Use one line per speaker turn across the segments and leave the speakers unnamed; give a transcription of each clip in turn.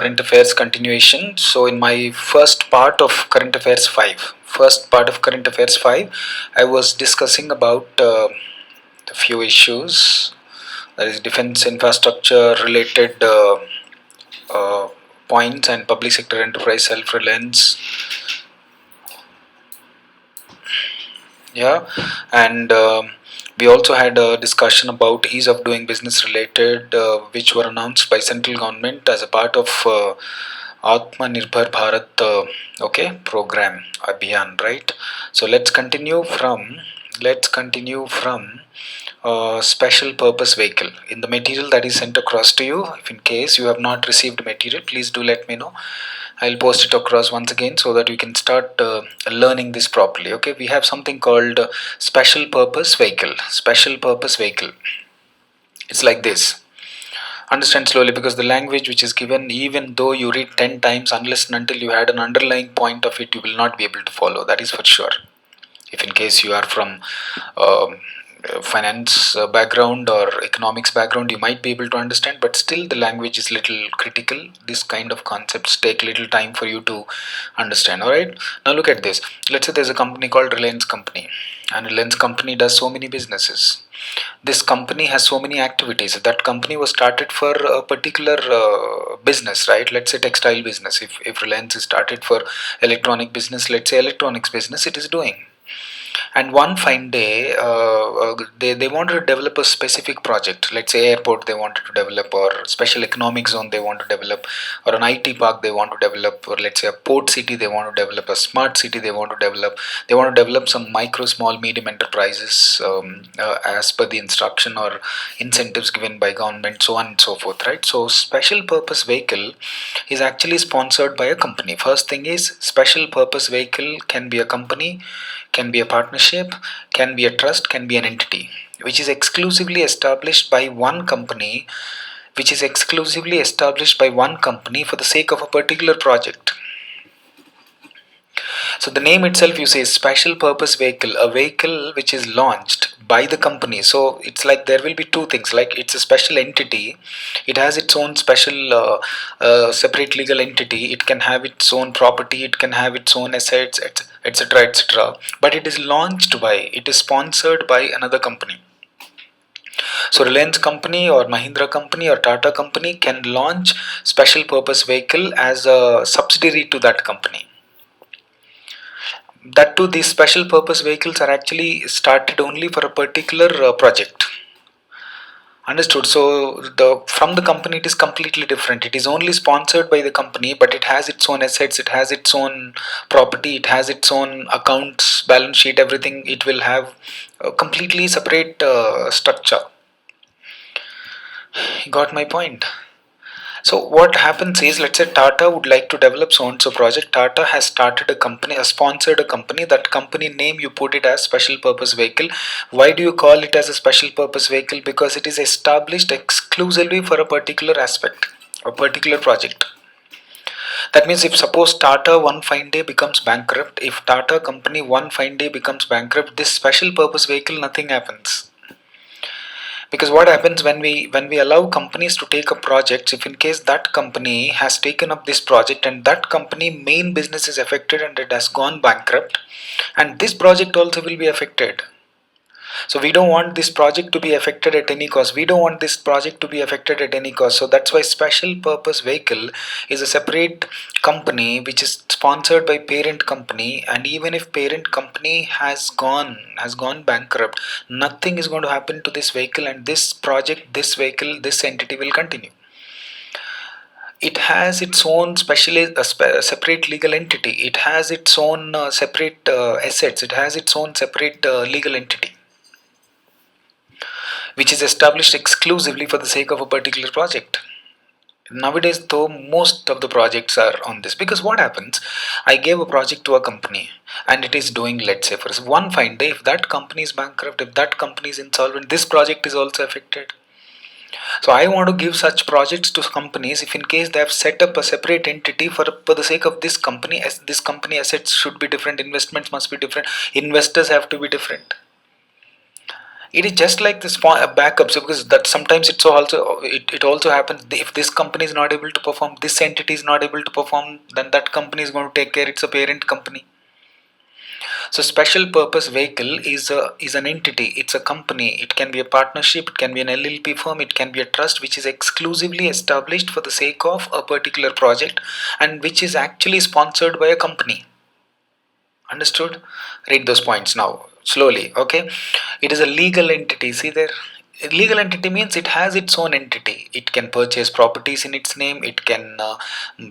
Current affairs continuation. So in my first part of current affairs 5, I was discussing about a few issues, that is defense infrastructure related uh, points and public sector enterprise self-reliance. Yeah, and we also had a discussion about ease of doing business related, which were announced by central government as a part of Atmanirbhar Bharat program Abhiyan, right? So let's continue from special purpose vehicle. In the material that is sent across to you, if in case you have not received material, please do let me know. I'll post it across once again so that you can start learning this properly. Okay, we have something called special purpose vehicle. Special purpose vehicle. It's like this. Understand slowly, because the language which is given, even though you read 10 times, unless and until you had an underlying point of it, you will not be able to follow. That is for sure. If in case you are from um, finance background or economics background, you might be able to understand, but still the language is little critical. This kind of concepts take little time for you to understand. All right, now look at this. Let's say there's a company called Reliance Company, and Reliance Company does so many businesses. This company has so many activities. That company was started for a particular business, right? Let's say textile business. If Reliance is started for electronic business, let's say electronics business it is doing. And one fine day, they wanted to develop a specific project. Let's say airport they wanted to develop, or special economic zone they want to develop, or an IT park they want to develop, or let's say a port city they want to develop, a smart city they want to develop. They want to develop some micro, small, medium enterprises as per the instruction or incentives given by government, so on and so forth, right? So special purpose vehicle is actually sponsored by a company. First thing is, special purpose vehicle can be a company, can be a partnership, can be a trust, can be an entity which is exclusively established by one company, for the sake of a particular project. So the name itself, you say special purpose vehicle, a vehicle which is launched by the company. So it's like there will be two things, like it's a special entity, it has its own special separate legal entity, it can have its own property, it can have its own assets, etc, etc, but it is launched by, it is sponsored by another company. So Reliance Company or Mahindra Company or Tata Company can launch special purpose vehicle as a subsidiary to that company. That too, these special purpose vehicles are actually started only for a particular project. Understood? So the from the company it is completely different. It is only sponsored by the company, but it has its own assets, it has its own property, it has its own accounts, balance sheet, everything. It will have a completely separate structure. You got my point? So what happens is, let's say Tata would like to develop so and so project. Tata has started a company, sponsored a company. That company name you put it as special purpose vehicle. Why do you call it as a special purpose vehicle? Because it is established exclusively for a particular aspect, a particular project. That means if suppose Tata one fine day becomes bankrupt, if Tata company one fine day becomes bankrupt, this special purpose vehicle, nothing happens. Because what happens when we allow companies to take up projects, if in case that company has taken up this project and that company main business is affected and it has gone bankrupt, and this project also will be affected. So we don't want this project to be affected at any cost. We don't want this project to be affected at any cost. So that's why special purpose vehicle is a separate company which is sponsored by parent company, and even if parent company has gone bankrupt, nothing is going to happen to this vehicle, and this project, this vehicle, this entity will continue. It has its own separate legal entity, it has its own separate assets, it has its own separate legal entity which is established exclusively for the sake of a particular project. Nowadays, though, most of the projects are on this, because what happens, I gave a project to a company and it is doing, let's say, for one fine day, if that company is bankrupt, if that company is insolvent, this project is also affected. So I want to give such projects to companies if in case they have set up a separate entity for the sake of this company, as this company assets should be different, investments must be different, investors have to be different. It is just like this backup. So because that sometimes it also happens, if this company is not able to perform, this entity is not able to perform, then that company is going to take care. It's a parent company. So special purpose vehicle is an entity. It's a company. It can be a partnership. It can be an LLP firm. It can be a trust which is exclusively established for the sake of a particular project, and which is actually sponsored by a company. Understood? Read those points now slowly. Okay. It is a legal entity. See there. A legal entity means it has its own entity. It can purchase properties in its name. It can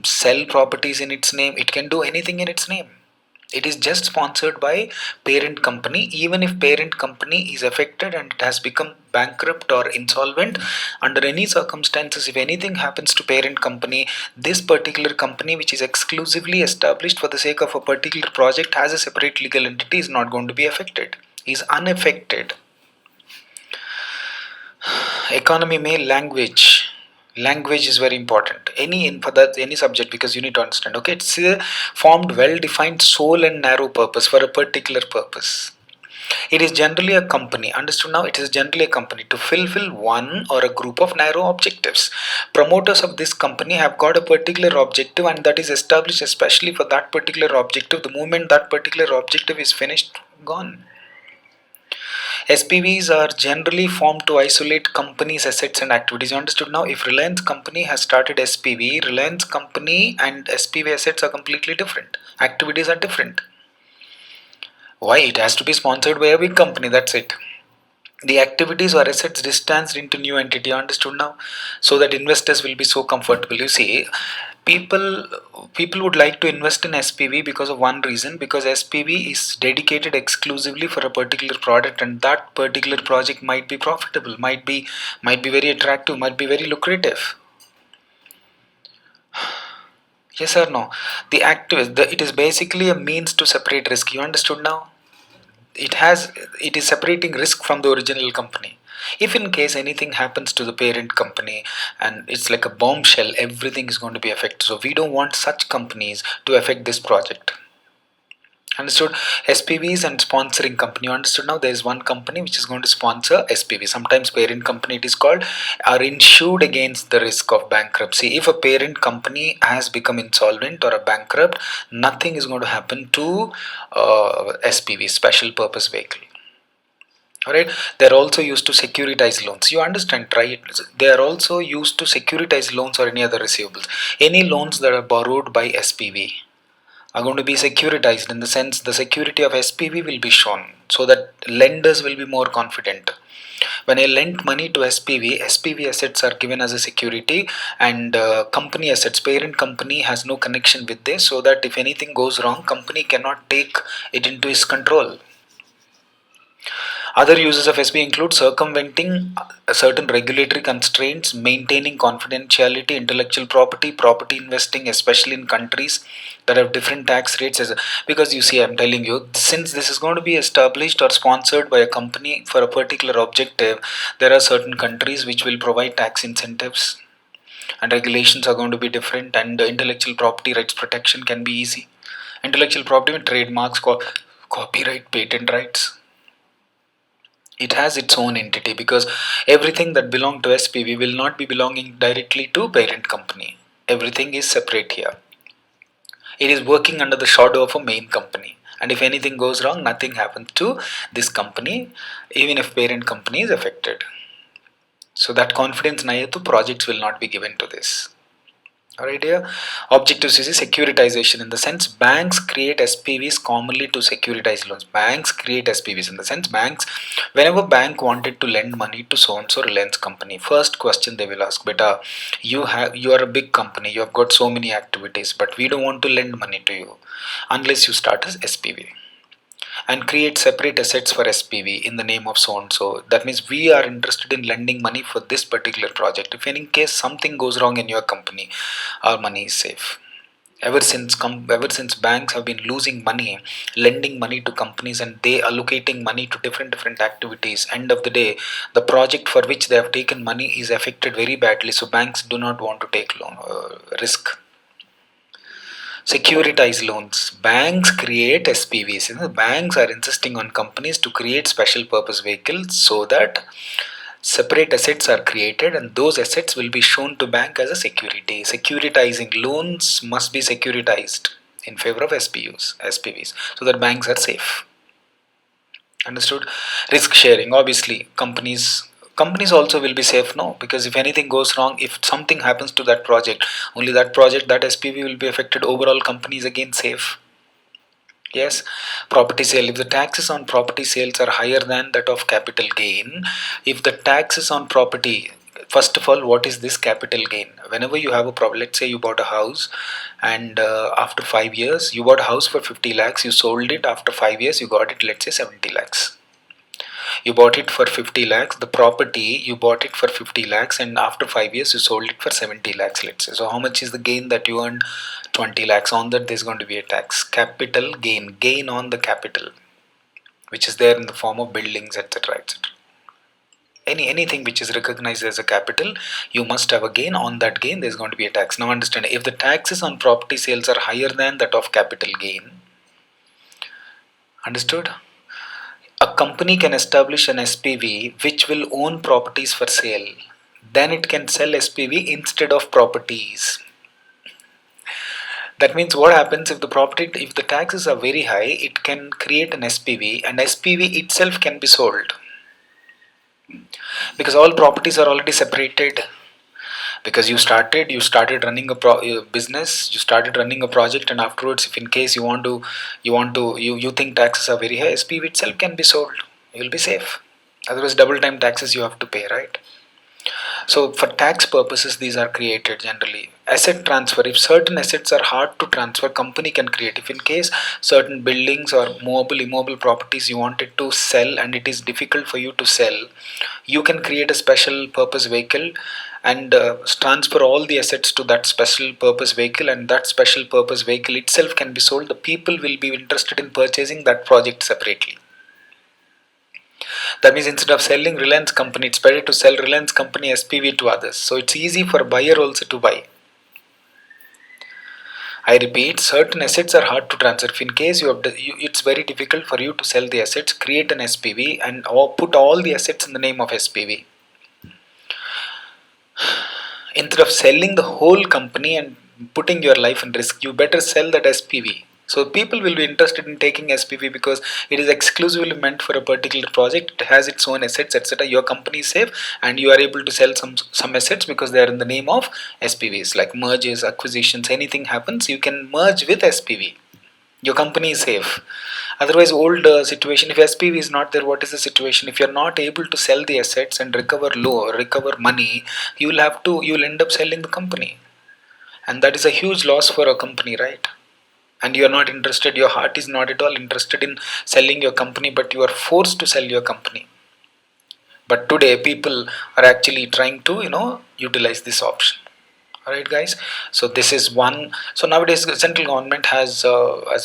sell properties in its name. It can do anything in its name. It is just sponsored by parent company. Even if parent company is affected and it has become bankrupt or insolvent, under any circumstances, if anything happens to parent company, this particular company which is exclusively established for the sake of a particular project has a separate legal entity, is not going to be affected, is unaffected. Economy में language is very important, for that any subject, because you need to understand. Okay, it's a formed well defined sole and narrow purpose for a particular purpose. It is generally a company. Understood now? It is generally a company to fulfill one or a group of narrow objectives. Promoters of this company have got a particular objective, and that is established especially for that particular objective. The moment that particular objective is finished, gone. SPVs are generally formed to isolate companies' assets and activities. You understood now? If Reliance Company has started SPV, Reliance Company and SPV assets are completely different. Activities are different. Why? It has to be sponsored by a big company. That's it. The activities or assets distanced into new entity. Understood now? So that investors will be so comfortable. You see, people people would like to invest in SPV because of one reason, because SPV is dedicated exclusively for a particular product, and that particular project might be profitable, might be very attractive, might be very lucrative. Yes or no? It is basically a means to separate risk. You understood now? It is separating risk from the original company. If in case anything happens to the parent company, and it's like a bombshell, everything is going to be affected. So we don't want such companies to affect this project. Understood? SPVs and sponsoring company. You understood now? There is one company which is going to sponsor SPV. Sometimes parent company, it is called, are insured against the risk of bankruptcy. If a parent company has become insolvent or a bankrupt, nothing is going to happen to SPV, special purpose vehicle. Alright, they're also used to securitize loans. You understand, right? They are also used to securitize loans or any other receivables. Any loans that are borrowed by SPV are going to be securitized, in the sense the security of SPV will be shown, so that lenders will be more confident. When I lend money to SPV assets are given as a security, and company assets, parent company has no connection with this, so that if anything goes wrong, company cannot take it into its control. Other uses of SB include circumventing certain regulatory constraints, maintaining confidentiality, intellectual property, property investing, especially in countries that have different tax rates. Because you see, I'm telling you, since this is going to be established or sponsored by a company for a particular objective, there are certain countries which will provide tax incentives, and regulations are going to be different, and intellectual property rights protection can be easy. Intellectual property, trademarks, copyright, patent rights, it has its own entity, because everything that belong to SPV will not be belonging directly to parent company. Everything is separate here. It is working under the shadow of a main company, and if anything goes wrong, nothing happens to this company, even if parent company is affected. So that confidence nayatu projects will not be given to this. Alright, here objectives is securitization, in the sense banks create SPVs commonly to securitize loans. Banks create SPVs in the sense, banks, whenever bank wanted to lend money to so and so Reliance company, first question they will ask, beta, you are a big company, you have got so many activities, but we don't want to lend money to you unless you start as SPV and create separate assets for SPV in the name of so and so. That means we are interested in lending money for this particular project. If in case something goes wrong in your company, our money is safe. Ever since banks have been losing money, lending money to companies, and they allocating money to different activities, end of the day, the project for which they have taken money is affected very badly. So banks do not want to take loan risk. Securitize loans. Banks create SPVs. Banks are insisting on companies to create special purpose vehicles so that separate assets are created and those assets will be shown to bank as a security. Securitizing loans must be securitized in favor of SPVs, so that banks are safe. Understood? Risk sharing. Obviously, companies also will be safe, no, because if anything goes wrong, if something happens to that project, only that project, that SPV will be affected. Overall, company is again safe. Yes, property sale. If the taxes on property sales are higher than that of capital gain, if the taxes on property, first of all, what is this capital gain? Whenever you have a problem, let's say you bought a house, and after 5 years, you bought a house for 50 lakhs, you sold it after 5 years, you got it, let's say 70 lakhs. You bought it for 50 lakhs, the property, you bought it for 50 lakhs, and after 5 years, you sold it for 70 lakhs, let's say. So, how much is the gain that you earned? 20 lakhs. On that, there's going to be a tax. Capital gain, gain on the capital, which is there in the form of buildings, etc. etc. Anything which is recognized as a capital, you must have a gain. On that gain, there's going to be a tax. Now, understand, if the taxes on property sales are higher than that of capital gain, understood? A company can establish an SPV which will own properties for sale. Then it can sell SPV instead of properties. That means what happens if the taxes are very high, it can create an SPV, and SPV itself can be sold because all properties are already separated. Because you started running a business, you started running a project, and afterwards, if in case you think taxes are very high, SPV itself can be sold. You will be safe. Otherwise, double time taxes you have to pay, right? So for tax purposes, these are created generally. Asset transfer. If certain assets are hard to transfer, company can create. If in case certain buildings or immobile properties you wanted to sell and it is difficult for you to sell, you can create a special purpose vehicle and transfer all the assets to that special purpose vehicle, and that special purpose vehicle itself can be sold. The people will be interested in purchasing that project separately. That means instead of selling Reliance company, it's better to sell Reliance company SPV to others. So it's easy for buyer also to buy. I repeat, certain assets are hard to transfer. If in case it's very difficult for you to sell the assets, create an SPV and or put all the assets in the name of SPV. Instead of selling the whole company and putting your life in risk, you better sell that SPV. So people will be interested in taking SPV because it is exclusively meant for a particular project. It has its own assets, etc. Your company is safe, and you are able to sell some assets because they are in the name of SPVs. Like mergers, acquisitions, anything happens, you can merge with SPV. Your company is safe. Otherwise, old situation. If SPV is not there, what is the situation? If you are not able to sell the assets and recover money, you'll end up selling the company, and that is a huge loss for a company, right? And you are not interested, your heart is not at all interested in selling your company, but you are forced to sell your company. But today people are actually trying to utilize this option. All right, guys. So this is one. So nowadays the central government has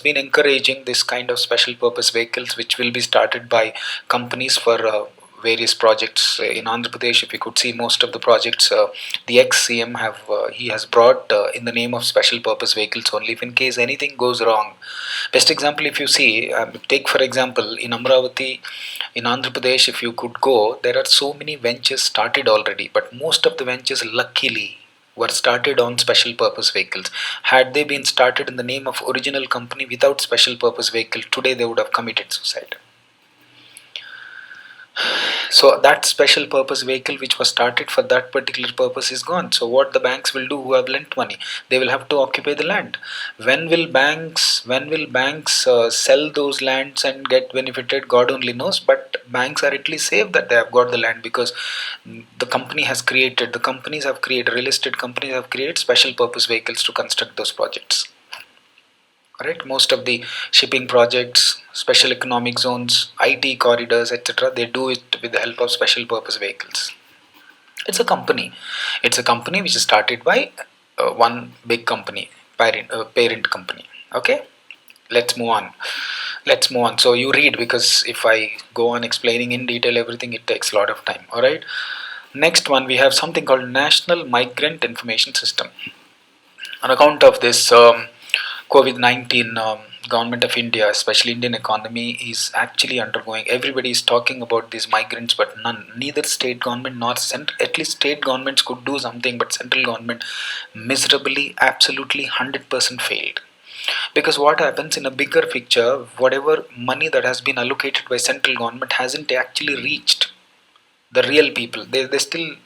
been encouraging this kind of special purpose vehicles, which will be started by companies for various projects in Andhra Pradesh. If you could see most of the projects, the ex-CM he has brought in the name of special purpose vehicles only. If in case anything goes wrong, best example, if you see, take for example in Amravati, in Andhra Pradesh, if you could go, there are so many ventures started already, but most of the ventures, luckily, were started on special purpose vehicles. Had they been started in the name of original company without special purpose vehicle, today they would have committed suicide. So that special purpose vehicle which was started for that particular purpose is gone. So what the banks will do, who have lent money, they will have to occupy the land. When will banks sell those lands and get benefited? God only knows. But banks are at least safe that they have got the land, because the companies have created, real estate companies have created special purpose vehicles to construct those projects. Right, most of the shipping projects, special economic zones, IT corridors, etc., they do it with the help of special purpose vehicles. It's a company which is started by one big company, parent company. Okay, let's move on. So you read, because if I go on explaining in detail everything, it takes a lot of time. All right, next one, we have something called National Migrant Information System. On account of this, COVID-19, government of India, especially Indian economy, is actually undergoing. Everybody is talking about these migrants, but neither state government nor at least state governments could do something, but central government miserably, absolutely 100% failed. Because what happens in a bigger picture, whatever money that has been allocated by central government hasn't actually reached the real people. They're still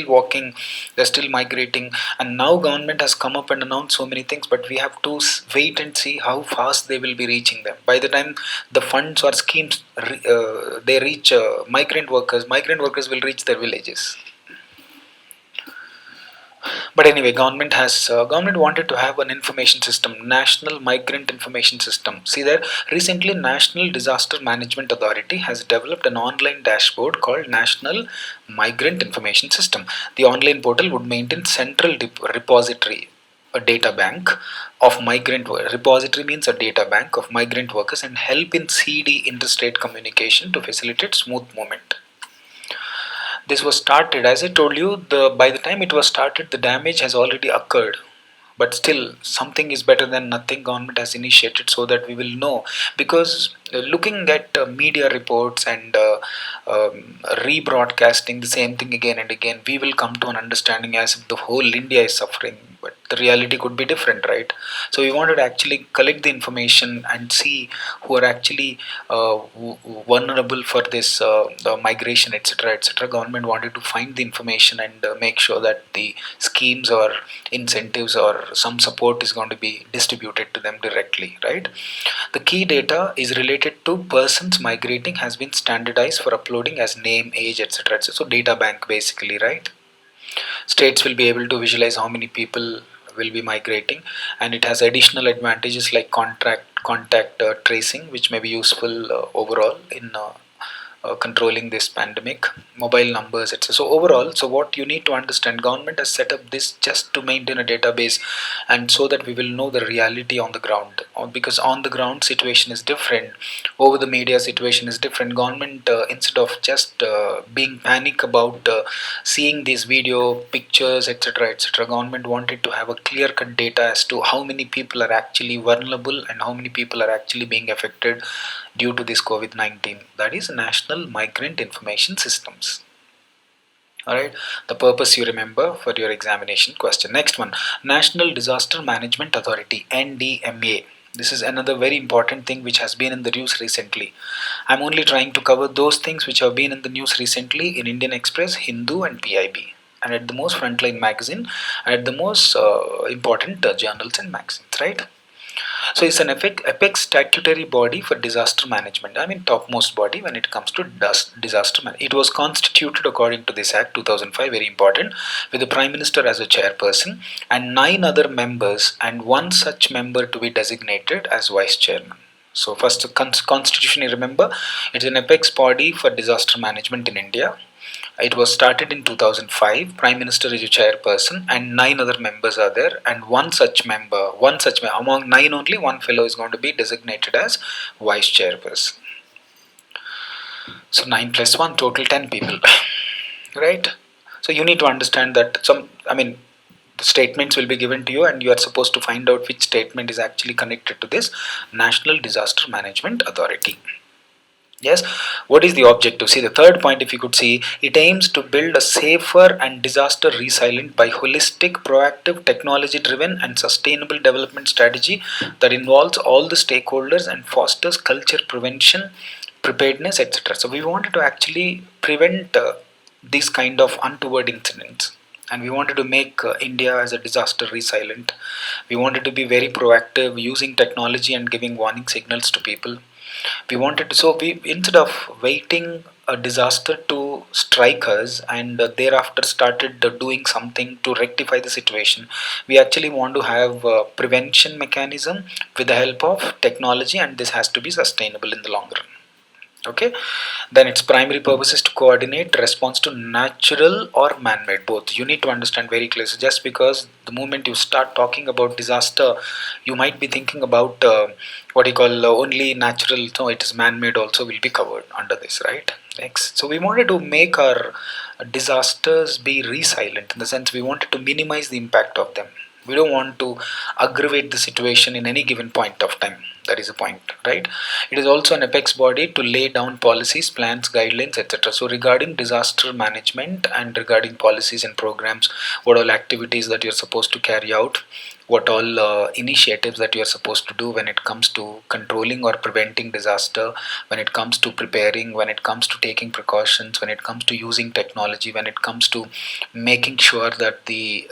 walking, they're still migrating, and now government has come up and announced so many things, but we have to wait and see how fast they will be reaching them. By the time the funds or schemes they reach migrant workers will reach their villages. But anyway, government wanted to have an information system, national migrant information system. See there, recently National Disaster Management Authority has developed an online dashboard called National Migrant Information System. The online portal would maintain central repository, a data bank of repository means a data bank of migrant workers, and help in CD interstate communication to facilitate smooth movement. This was started, as I told you, the by the time it was started, the damage has already occurred. But still, something is better than nothing. Government has initiated so that we will know. Because looking at media reports and rebroadcasting the same thing again and again, we will come to an understanding as if the whole India is suffering, but the reality could be different, right? So we wanted to actually collect the information and see who are actually vulnerable for this the migration, etc., etc. Government wanted to find the information and make sure that the schemes or incentives or some support is going to be distributed to them directly, right? The key data is related to persons migrating has been standardized for uploading as name, age, etc., etc. So data bank basically, right? States will be able to visualize how many people will be migrating, and it has additional advantages like contact tracing, which may be useful overall in controlling this pandemic, mobile numbers, etc. So overall, so what you need to understand, government has set up this just to maintain a database, and so that we will know the reality on the ground. Because on the ground situation is different, over the media situation is different. Government, instead of just being panic about seeing these video pictures, etc., etc., government wanted to have a clear cut data as to how many people are actually vulnerable and how many people are actually being affected due to this COVID-19. That is National Migrant Information Systems. Alright, the purpose you remember for your examination question. Next one, National Disaster Management Authority, NDMA. This is another very important thing which has been in the news recently. I'm only trying to cover those things which have been in the news recently in Indian Express, Hindu, and PIB, and at the most frontline magazine, and at the most important journals and magazines, right? So it's an apex statutory body for disaster management. I mean, topmost body when it comes to disaster management. It was constituted according to this Act 2005, very important, with the Prime Minister as a chairperson and 9 other members, and one such member to be designated as vice chairman. So first, the constitution, you remember, it's an apex body for disaster management in India. It was started in 2005. Prime Minister is a chairperson, and 9 other members are there. And among 9 only one fellow is going to be designated as vice chairperson. So 9 plus 1, total 10 people, right? So you need to understand that the statements will be given to you, and you are supposed to find out which statement is actually connected to this National Disaster Management Authority. Yes, what is the objective? See, the third point, if you could see, it aims to build a safer and disaster resilient by holistic, proactive, technology driven, and sustainable development strategy that involves all the stakeholders and fosters culture prevention, preparedness, etc. So, we wanted to actually prevent these kind of untoward incidents, and we wanted to make India as a disaster resilient. We wanted to be very proactive using technology and giving warning signals to people. We wanted to, so we, instead of waiting a disaster to strike us and thereafter started doing something to rectify the situation, we actually want to have a prevention mechanism with the help of technology, and this has to be sustainable in the long run. Okay, then its primary purpose is to coordinate response to natural or man-made, both. You need to understand very clearly. So just because the moment you start talking about disaster, you might be thinking about what you call only natural. So it is man-made also will be covered under this, right? Next, so we wanted to make our disasters be resilient, in the sense we wanted to minimize the impact of them. We don't want to aggravate the situation in any given point of time. That is a point, right? It is also an apex body to lay down policies, plans, guidelines, etc. So regarding disaster management and regarding policies and programs, what all activities that you're supposed to carry out, what all initiatives that you are supposed to do when it comes to controlling or preventing disaster, when it comes to preparing, when it comes to taking precautions, when it comes to using technology, when it comes to making sure that the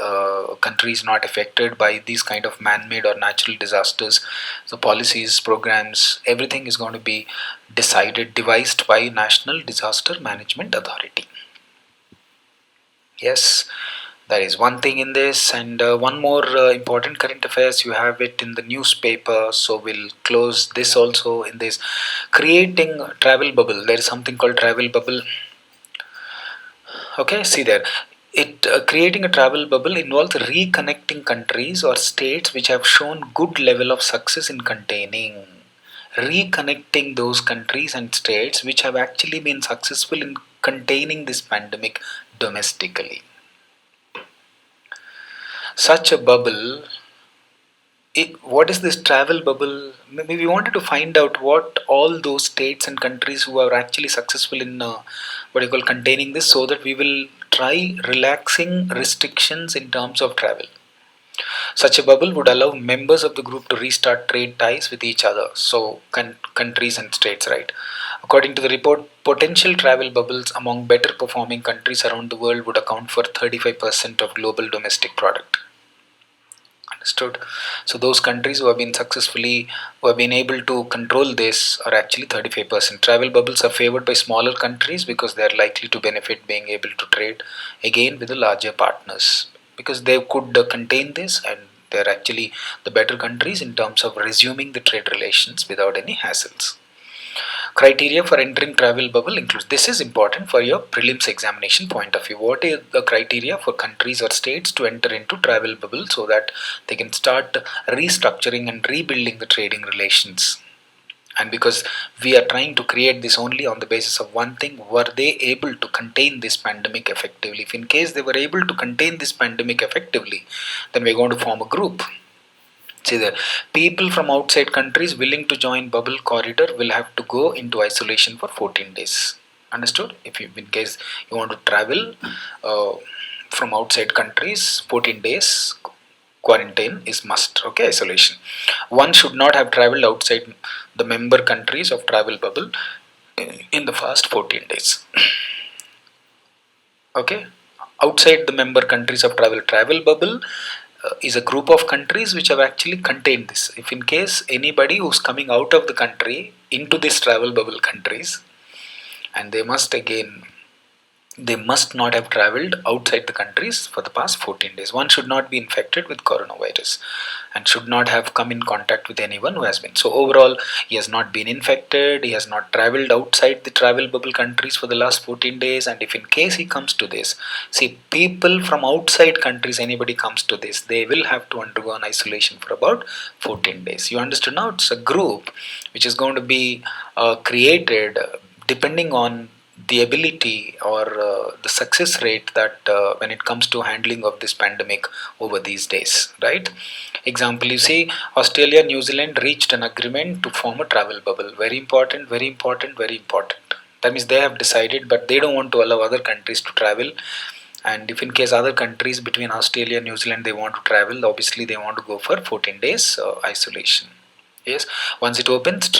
country is not affected by these kind of man-made or natural disasters. So policies, programs, everything is going to be devised by National Disaster Management Authority. Yes, that is one thing in this, and one more important current affairs. You have it in the newspaper, so we'll close this also in this. Creating travel bubble. There is something called travel bubble. Okay, see there. It creating a travel bubble involves reconnecting countries or states which have shown good level of success in containing. Reconnecting those countries and states which have actually been successful in containing this pandemic domestically. Such a bubble, what is this travel bubble? Maybe we wanted to find out what all those states and countries who are actually successful in what you call containing this, so that we will try relaxing restrictions in terms of travel. Such a bubble would allow members of the group to restart trade ties with each other, so countries and states, right? According to the report, potential travel bubbles among better performing countries around the world would account for 35% of global domestic product. Understood? So those countries who have been successfully, who have been able to control this, are actually 35%. Travel bubbles are favored by smaller countries because they are likely to benefit being able to trade again with the larger partners, because they could contain this, and they're actually the better countries in terms of resuming the trade relations without any hassles. Criteria for entering travel bubble includes, this is important for your prelims examination point of view. What is the criteria for countries or states to enter into travel bubble so that they can start restructuring and rebuilding the trading relations? And because we are trying to create this only on the basis of one thing, were they able to contain this pandemic effectively? If in case they were able to contain this pandemic effectively, then we're going to form a group. See there, people from outside countries willing to join bubble corridor will have to go into isolation for 14 days. Understood? If you, in case you want to travel uh, from outside countries, 14 days quarantine is must. Okay, isolation. One should not have traveled outside the member countries of travel bubble in the first 14 days. Okay, outside the member countries of travel bubble is a group of countries which have actually contained this. If in case anybody who's coming out of the country into this travel bubble countries, and they must not have traveled outside the countries for the past 14 days. One should not be infected with coronavirus and should not have come in contact with anyone who has been. So overall, he has not been infected, he has not traveled outside the travel bubble countries for the last 14 days. And if in case he comes to this, see, people from outside countries, anybody comes to this, they will have to undergo an isolation for about 14 days. You understand now? It's a group which is going to be created depending on the ability or the success rate that when it comes to handling of this pandemic over these days, right? Example, you see, Australia, New Zealand reached an agreement to form a travel bubble. Very important, very important, very important. That means they have decided, but they don't want to allow other countries to travel. And if in case other countries between Australia and New Zealand they want to travel, obviously they want to go for 14 days isolation. Yes, once it opens,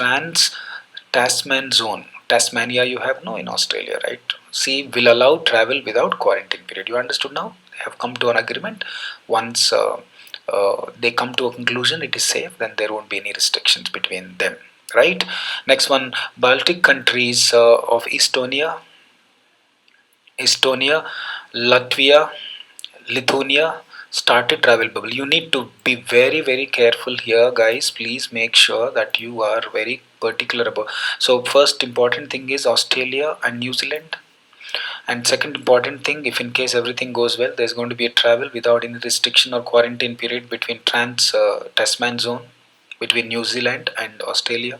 Tasman zone, Tasmania you have no in Australia, right? See, will allow travel without quarantine period. You understood now? They have come to an agreement. Once they come to a conclusion, it is safe, then there won't be any restrictions between them, right? Next one, Baltic countries of Estonia, Latvia, Lithuania started travel bubble. You need to be very, very careful here, guys. Please make sure that you are very particular about. So first important thing is Australia and New Zealand. And second important thing, if in case everything goes well, there's going to be a travel without any restriction or quarantine period between trans Tasman zone between New Zealand and Australia,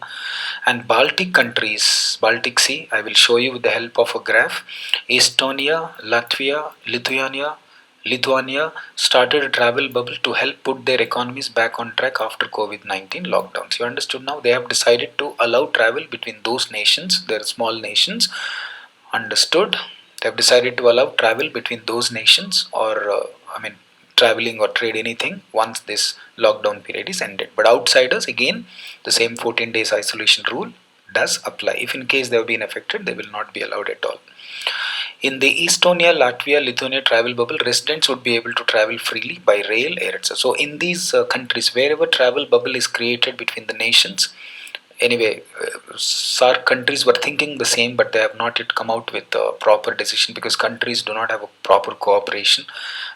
and Baltic countries, Baltic Sea. I will show you with the help of a graph. Estonia, Latvia, Lithuania, Lithuania started a travel bubble to help put their economies back on track after COVID-19 lockdowns. You understood now? They have decided to allow travel between those nations, they're small nations. Understood? They have decided to allow travel between those nations, or traveling or trade anything once this lockdown period is ended. But outsiders, again, the same 14 days isolation rule does apply. If in case they have been affected, they will not be allowed at all. In the Estonia, Latvia, Lithuania travel bubble, residents would be able to travel freely by rail, air, etc. So in these countries, wherever travel bubble is created between the nations, anyway, SARC countries were thinking the same, but they have not yet come out with a proper decision because countries do not have a proper cooperation.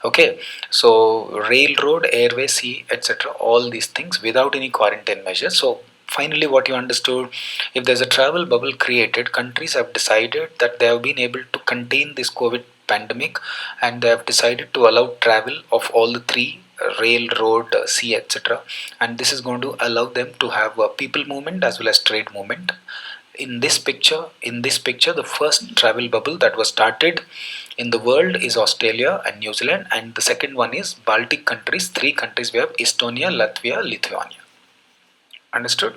Okay, so railroad, airway, sea, etc., all these things without any quarantine measures. So finally, what you understood, if there's a travel bubble created, countries have decided that they have been able to contain this COVID pandemic, and they have decided to allow travel of all the three, rail, road, sea, etc., and this is going to allow them to have a people movement as well as trade movement. In this picture, the first travel bubble that was started in the world is Australia and New Zealand, and the second one is Baltic countries. Three countries we have: Estonia, Latvia, Lithuania. Understood?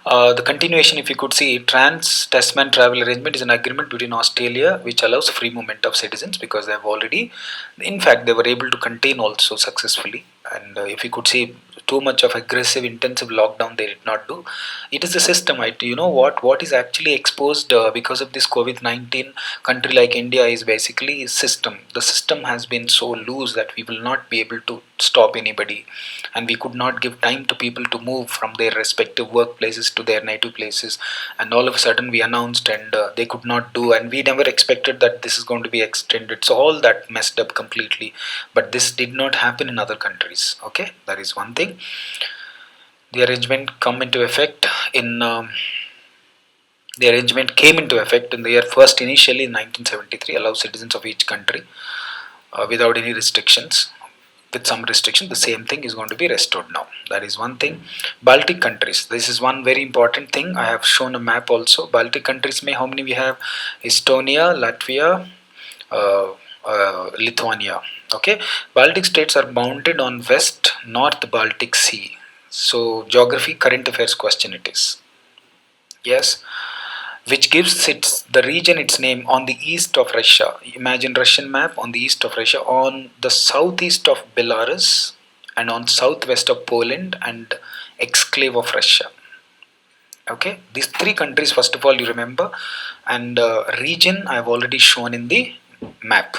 The continuation, if you could see, Trans-Tasman Travel Arrangement is an agreement between Australia which allows free movement of citizens, because they have already, in fact, they were able to contain also successfully. And if you could see, too much of aggressive, intensive lockdown they did not do. It is the system, right? You know what is actually exposed because of this COVID-19 country like India is basically system. The system has been so loose that we will not be able to stop anybody, and we could not give time to people to move from their respective workplaces to their native places, and all of a sudden we announced, and they could not do, and we never expected that this is going to be extended, so all that messed up completely. But this did not happen in other countries. Okay, that is one thing. The arrangement come into effect in the arrangement came into effect in the year first, initially in 1973, allow citizens of each country without any restrictions. With some restriction, the same thing is going to be restored now. That is one thing. Baltic countries, this is one very important thing. I have shown a map also. Baltic countries may, how many we have? Estonia, Latvia, Lithuania. Okay, Baltic states are bounded on west north Baltic Sea. So geography, current affairs question it is. Yes, which gives the region its name. On the east of Russia. Imagine Russian map. On the east of Russia, on the southeast of Belarus, and on southwest of Poland and exclave of Russia. Okay, these three countries, first of all, you remember, and region I have already shown in the map.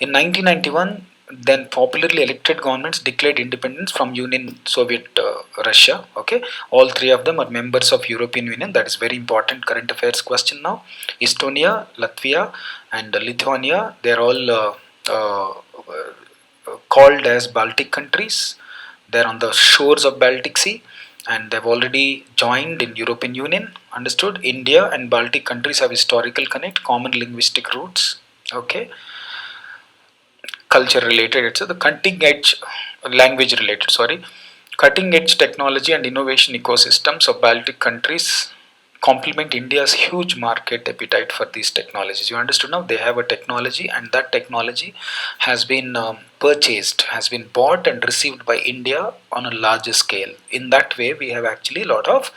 In 1991, then popularly elected governments declared independence from Union Soviet Russia. Okay, all three of them are members of European Union. That is very important current affairs question now. Estonia, Latvia, and Lithuania, they are all called as Baltic countries. They are on the shores of Baltic Sea, and they've already joined in European Union. Understood? India and Baltic countries have historical connect, common linguistic roots. Okay, culture related, it's the cutting edge, language related, sorry, cutting edge technology and innovation ecosystems of Baltic countries complement India's huge market appetite for these technologies. You understood now? They have a technology, and that technology has been purchased, has been bought and received by India on a larger scale. In that way, we have actually a lot of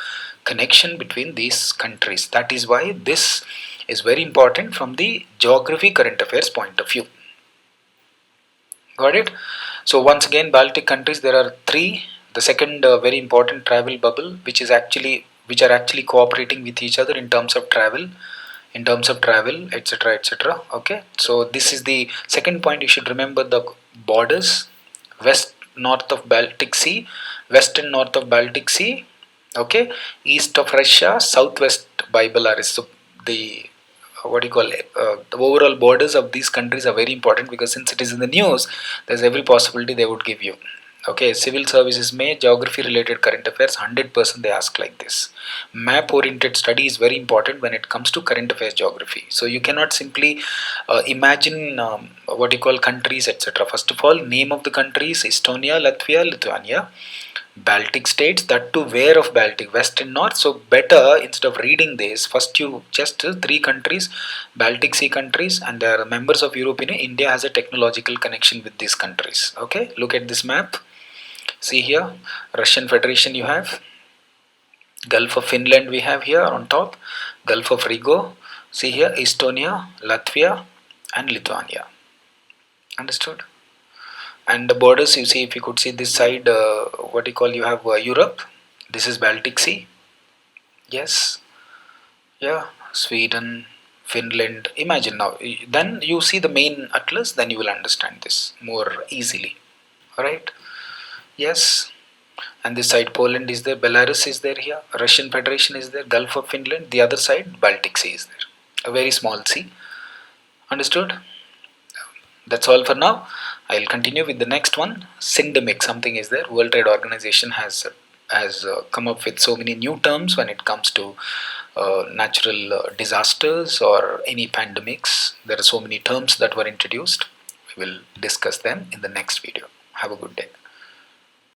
connection between these countries. That is why this is very important from the geography current affairs point of view. Got it? So once again, Baltic countries, there are three. The second very important travel bubble, which are actually cooperating with each other in terms of travel, etc., etc. Okay. So this is the second point. You should remember the borders: west north of Baltic Sea, west and north of Baltic Sea. Okay, east of Russia, southwest by Belarus. So the what do you call it, the overall borders of these countries are very important, because since it is in the news, there's every possibility they would give you. Okay, civil services may, geography related current affairs, 100% they ask like this. Map oriented study is very important when it comes to current affairs geography. So you cannot simply imagine what you call countries, etc. First of all, name of the countries: Estonia, Latvia, Lithuania. Baltic states, that too where of Baltic, west and north. So better, instead of reading this, first you just three countries, Baltic Sea countries, and they are members of European Union. India has a technological connection with these countries. Okay, look at this map. See here, Russian Federation you have, Gulf of Finland we have here on top, Gulf of Rigo. See here, Estonia, Latvia, and Lithuania. Understood? And the borders, you see, if you could see this side, what you call, you have Europe. This is Baltic Sea. Yes, yeah, Sweden, Finland. Imagine now. Then you see the main atlas, then you will understand this more easily. All right. Yes. And this side, Poland is there, Belarus is there here, Russian Federation is there, Gulf of Finland. The other side, Baltic Sea is there. A very small sea. Understood? That's all for now. I'll continue with the next one. Syndemic, something is there. World Trade Organization has come up with so many new terms when it comes to natural disasters or any pandemics. There are so many terms that were introduced. We will discuss them in the next video. Have a good day.